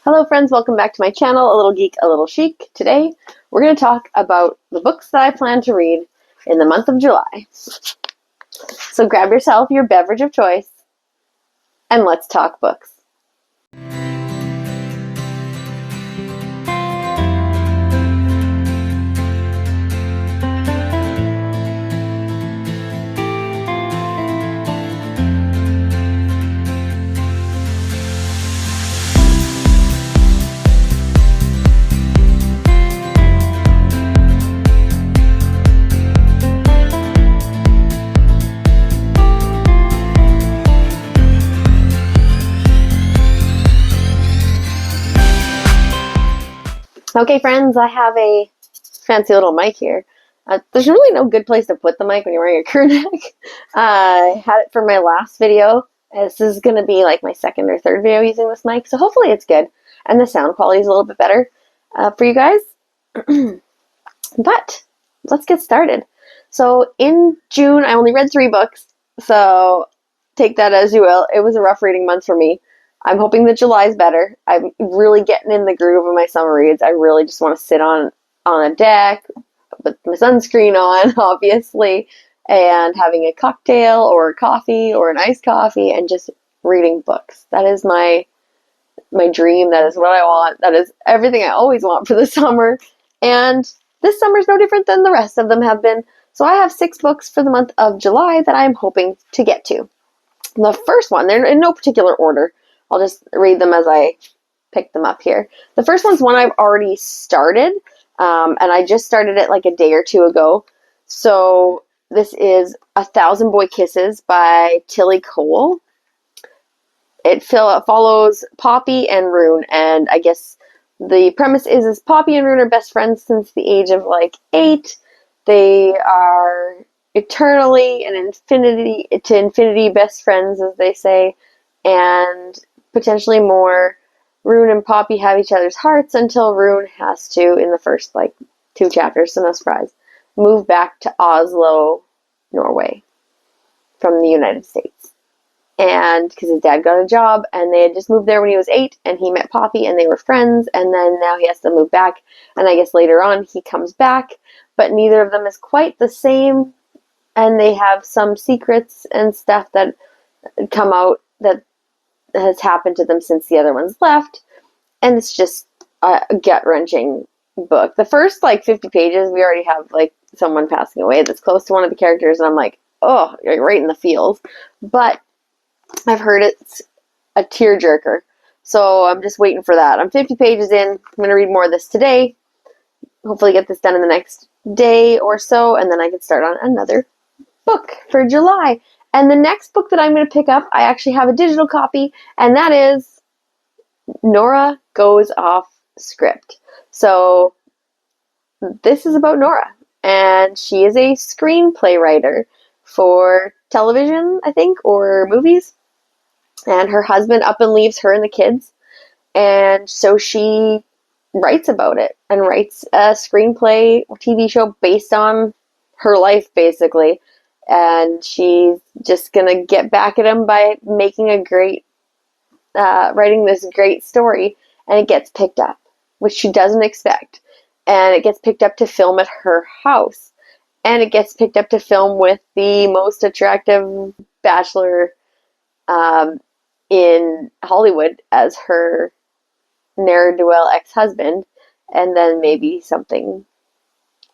Hello friends, welcome back to my channel, A Little Geek, A Little Chic. Today, we're going to talk about the books that I plan to read in the month of July. So grab yourself your beverage of choice, and let's talk books. Okay friends, I have a fancy little mic here. There's really no good place to put the mic when you're wearing a crew neck. I had it for my last video. This is going to be like my second or third video using this mic, so hopefully it's good. And the sound quality is a little bit better for you guys. But let's get started. So in June, I only read 3 books, so take that as you will. It was a rough reading month for me. I'm hoping that July's better. I'm really getting in the groove of my summer reads. I really just want to sit on a deck with my sunscreen on, obviously, and having a cocktail or a coffee or an iced coffee and just reading books. That is my dream. That is what I want. That is everything I always want for the summer. And this summer is no different than the rest of them have been. So I have 6 books for the month of July that I'm hoping to get to. The first one, they're in no particular order. I'll just read them as I pick them up here. The first one's one I've already started, and I just started it like a day or two ago. So this is A Thousand Boy Kisses by Tilly Cole. It follows Poppy and Rune, and I guess the premise is Poppy and Rune are best friends since the age of like 8. They are eternally and infinity best friends, as they say, and potentially more. Rune and Poppy have each other's hearts until Rune has to, in the first like 2 chapters, so no surprise, move back to Oslo, Norway, from the United States. And because his dad got a job, and they had just moved there when he was 8, and he met Poppy, and they were friends, and then now he has to move back, and I guess later on he comes back, but neither of them is quite the same, and they have some secrets and stuff that come out that has happened to them since the other ones left, and it's just a gut-wrenching book. The first like 50 pages, we already have like someone passing away that's close to one of the characters, and I'm like, oh, you're right in the feels. But I've heard it's a tearjerker, so I'm just waiting for that. I'm 50 pages in. I'm going to read more of this today. Hopefully get this done in the next day or so, and then I can start on another book for July. And the next book that I'm going to pick up, I actually have a digital copy, and that is Nora Goes Off Script. So this is about Nora, and she is a screenplay writer for television, I think, or movies. And her husband up and leaves her and the kids, and so she writes about it and writes a screenplay TV show based on her life, basically. And she's just gonna get back at him by making writing this great story, and it gets picked up, which she doesn't expect. And it gets picked up to film at her house, and it gets picked up to film with the most attractive bachelor in Hollywood as her ne'er-do-well ex-husband, and then maybe something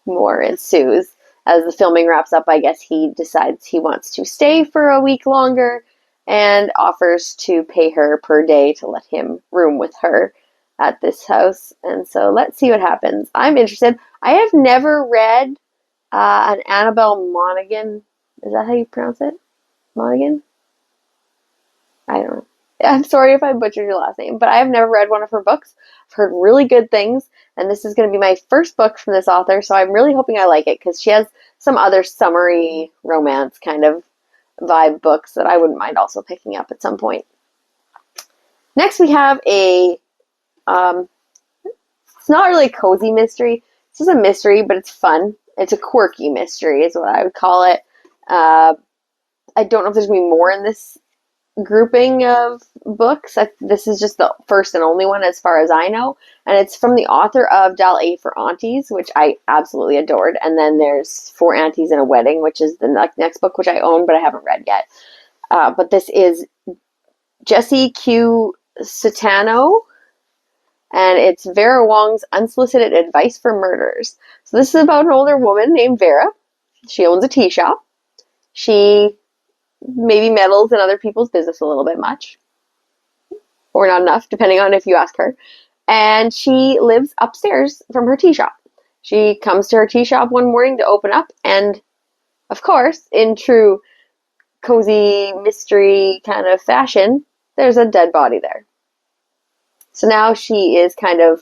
more ensues. As the filming wraps up, I guess he decides he wants to stay for a week longer and offers to pay her per day to let him room with her at this house. And so let's see what happens. I'm interested. I have never read an Annabelle Monaghan. Is that how you pronounce it? Monaghan? I don't know. I'm sorry if I butchered your last name, but I have never read one of her books. I've heard really good things, and this is going to be my first book from this author, so I'm really hoping I like it, because she has some other summery romance kind of vibe books that I wouldn't mind also picking up at some point. Next we have it's not really a cozy mystery. It's just a mystery, but it's fun. It's a quirky mystery is what I would call it. I don't know if there's going to be more in this grouping of books. This is just the first and only one as far as I know. And it's from the author of Dial A for Aunties, which I absolutely adored. And then there's Four Aunties and a Wedding, which is the next book, which I own, but I haven't read yet. But this is Jessie Q. Satano, and it's Vera Wong's Unsolicited Advice for Murderers. So this is about an older woman named Vera. She owns a tea shop. She maybe meddles in other people's business a little bit much, or not enough, depending on if you ask her. And she lives upstairs from her tea shop. She comes to her tea shop one morning to open up, and of course, in true cozy mystery kind of fashion, there's a dead body there. So now she is kind of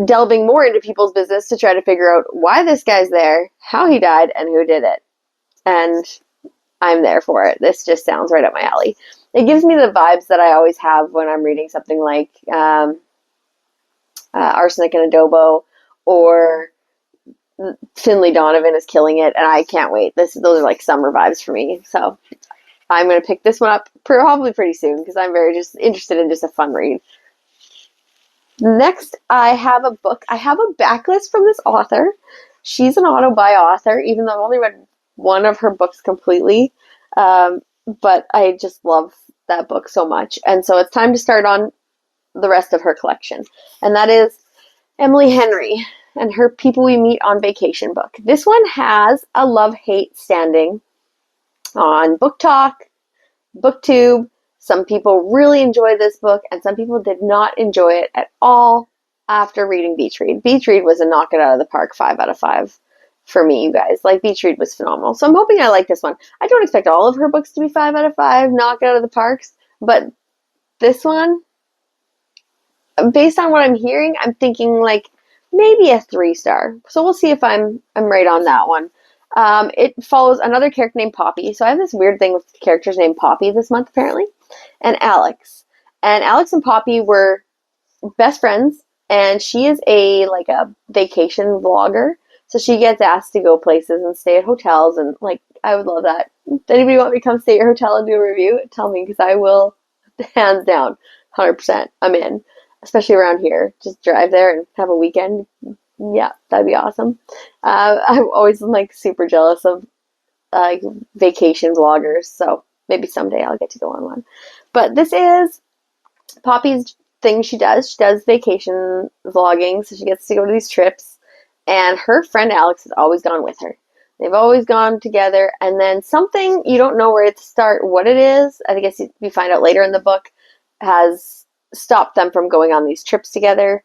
delving more into people's business to try to figure out why this guy's there, how he died, and who did it. And I'm there for it. This just sounds right up my alley. It gives me the vibes that I always have when I'm reading something like Arsenic and Adobo, or Finley Donovan is killing it, and I can't wait. Those are like summer vibes for me. So I'm going to pick this one up probably pretty soon because I'm very just interested in just a fun read. Next, I have a book. I have a backlist from this author. She's an auto-buy author, even though I've only read one of her books completely. But I just love that book so much. And so it's time to start on the rest of her collection. And that is Emily Henry and her People We Meet on Vacation book. This one has a love-hate standing on Book Talk, BookTube. Some people really enjoyed this book, and some people did not enjoy it at all after reading Beach Read. Beach Read was a knock it out of the park 5 out of 5 for me, you guys. Like, Beach Read was phenomenal. So I'm hoping I like this one. I don't expect all of her books to be 5 out of 5, knock it out of the parks, but this one, based on what I'm hearing, I'm thinking like maybe a 3-star. So we'll see if I'm right on that one. It follows another character named Poppy. So I have this weird thing with characters named Poppy this month, apparently. And Alex. And Alex and Poppy were best friends, and she is a vacation vlogger. So she gets asked to go places and stay at hotels, and like, I would love that. If anybody want me to come stay at your hotel and do a review, tell me, because I will, hands down, 100%. I'm in. Especially around here. Just drive there and have a weekend. Yeah, that'd be awesome. I'm always like super jealous of vacation vloggers, so maybe someday I'll get to go on one. But this is Poppy's thing she does. She does vacation vlogging, so she gets to go to these trips, and her friend Alex has always gone with her. They've always gone together, and then something, you don't know where to start, what it is, I guess you find out later in the book, has stopped them from going on these trips together.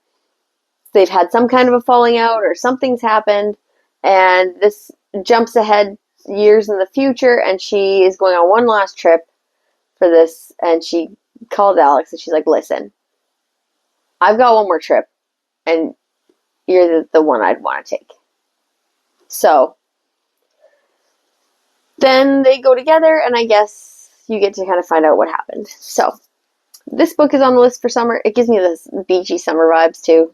They've had some kind of a falling out, or something's happened, and this jumps ahead years in the future, and she is going on one last trip for this, and she called Alex and she's like, listen, I've got one more trip, and you're the one I'd want to take. So then they go together, and I guess you get to kind of find out what happened. So this book is on the list for summer. It gives me this beachy summer vibes too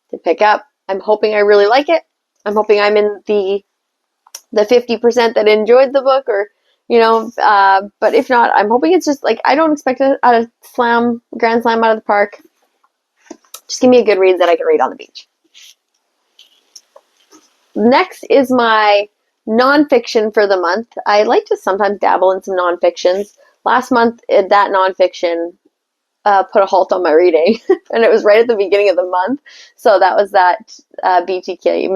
to pick up. I'm hoping I really like it. I'm hoping I'm in the 50% that enjoyed the book, or but if not, I'm hoping it's just like, I don't expect a grand slam out of the park. Just give me a good read that I can read on the beach. Next is my nonfiction for the month. I like to sometimes dabble in some nonfictions. Last month, that nonfiction put a halt on my reading, and it was right at the beginning of the month. So that was that BTK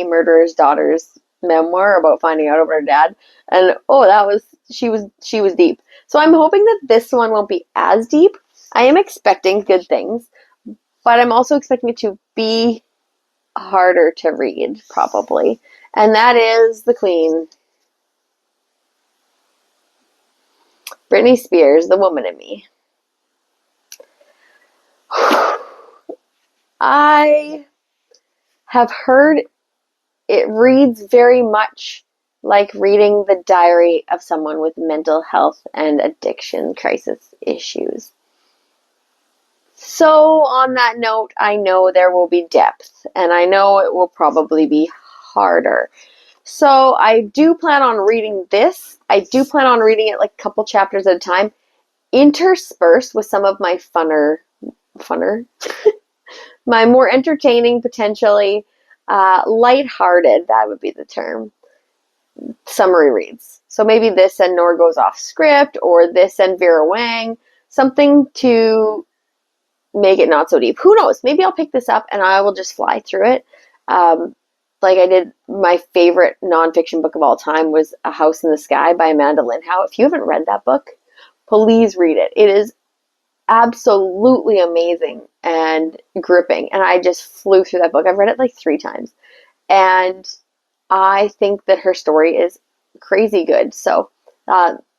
murderer's daughter's memoir about finding out about her dad, and she was deep. So I'm hoping that this one won't be as deep. I am expecting good things, but I'm also expecting it to be harder to read, probably, and that is The Queen, Britney Spears, The Woman in Me. I have heard it reads very much like reading the diary of someone with mental health and addiction crisis issues. So on that note, I know there will be depth, and I know it will probably be harder. So I do plan on reading this. I do plan on reading it like a couple chapters at a time, interspersed with some of my funner, my more entertaining, potentially lighthearted, that would be the term, summary reads. So maybe this and Nor Goes Off Script, or this and Vera Wang, something to make it not so deep. Who knows? Maybe I'll pick this up and I will just fly through it. Like I did, my favorite nonfiction book of all time was A House in the Sky by Amanda Lindhowe. If you haven't read that book, please read it. It is absolutely amazing and gripping. And I just flew through that book. I've read it like 3 times. And I think that her story is crazy good. So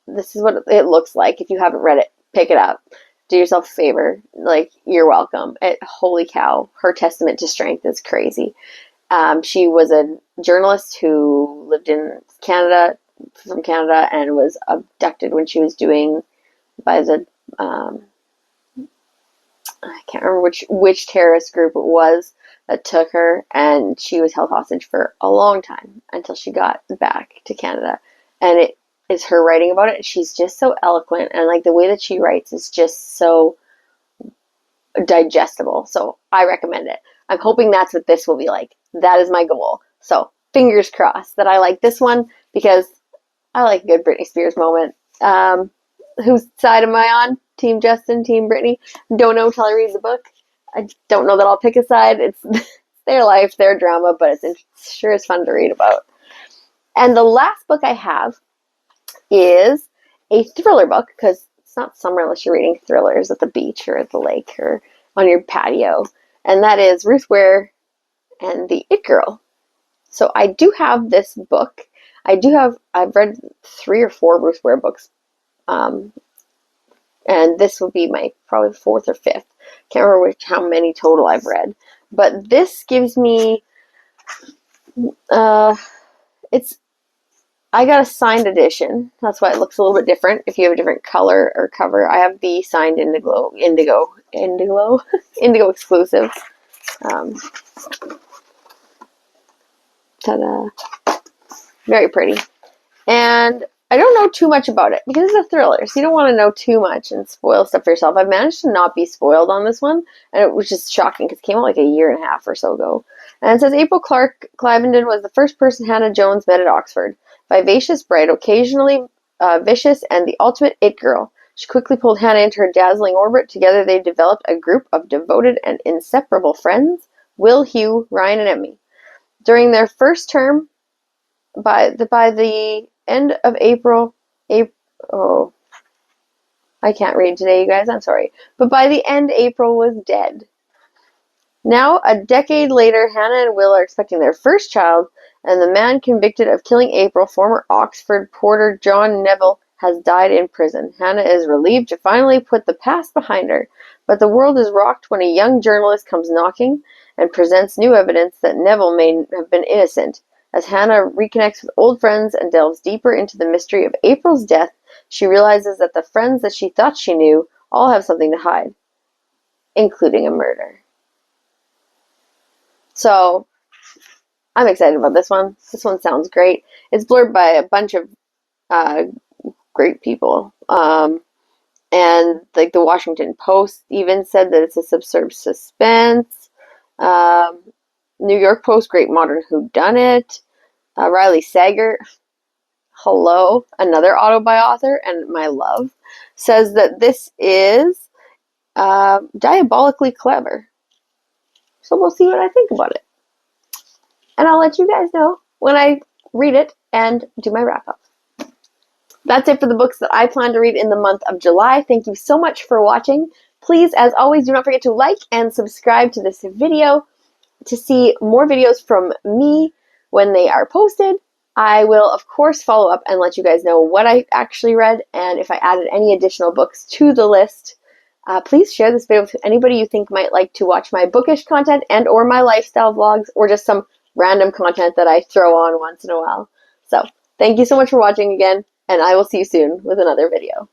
this is what it looks like. If you haven't read it, pick it up. Do yourself a favor. Like, you're welcome. Holy cow. Her testament to strength is crazy. She was a journalist who lived in Canada, from Canada, and was abducted when she was by the, I can't remember which terrorist group it was that took her, and she was held hostage for a long time until she got back to Canada. And it is her writing about it. She's just so eloquent, and like the way that she writes is just so digestible. So I recommend it. I'm hoping that's what this will be like. That is my goal. So fingers crossed that I like this one, because I like a good Britney Spears moment. Whose side am I on? Team Justin, Team Britney? Don't know until I read the book. I don't know that I'll pick a side. It's their life, their drama, but sure is fun to read about. And the last book I have is a thriller book, because it's not summer unless you're reading thrillers at the beach or at the lake or on your patio. And that is Ruth Ware and the It Girl. So I do have this book. I've read 3 or 4 Ruth Ware books. And this will be my probably 4th or 5th. Can't remember how many total I've read. But this gives me, I got a signed edition. That's why it looks a little bit different. If you have a different color or cover, I have the signed indigo exclusive. Ta-da! Very pretty. And I don't know too much about it because it's a thriller, so you don't want to know too much and spoil stuff for yourself. I've managed to not be spoiled on this one, and it was just shocking because it came out like a year and a half or so ago. And it says April Clark Clivenden was the first person Hannah Jones met at Oxford. Vivacious, bright, occasionally vicious, and the ultimate it girl. She quickly pulled Hannah into her dazzling orbit. Together they developed a group of devoted and inseparable friends, Will, Hugh, Ryan, and Emmy. During their first term, by the end of April, oh, I can't read today, you guys, I'm sorry. But by the end, April was dead. Now, a decade later, Hannah and Will are expecting their first child, and the man convicted of killing April, former Oxford porter John Neville, has died in prison. Hannah is relieved to finally put the past behind her, but the world is rocked when a young journalist comes knocking and presents new evidence that Neville may have been innocent. As Hannah reconnects with old friends and delves deeper into the mystery of April's death, she realizes that the friends that she thought she knew all have something to hide, including a murder. So, I'm excited about this one. This one sounds great. It's blurred by a bunch of great people. And like the Washington Post even said that it's a absurd suspense. New York Post, great modern whodunit. Riley Sager, hello, another auto-buy author, and my love, says that this is diabolically clever. So we'll see what I think about it. And I'll let you guys know when I read it and do my wrap-up. That's it for the books that I plan to read in the month of July. Thank you so much for watching. Please, as always, do not forget to like and subscribe to this video to see more videos from me when they are posted. I will, of course, follow up and let you guys know what I actually read and if I added any additional books to the list. Please share this video with anybody you think might like to watch my bookish content and or my lifestyle vlogs or just some random content that I throw on once in a while. So, thank you so much for watching again, and I will see you soon with another video.